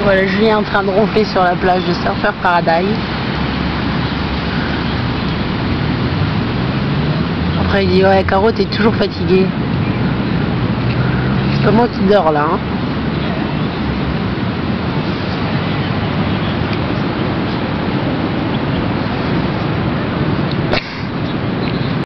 Voilà, Julien est en train de ronfler sur la plage de Surfer Paradise. Après il dit ouais Caro t'es toujours fatiguée. C'est pas moi qui dors là hein.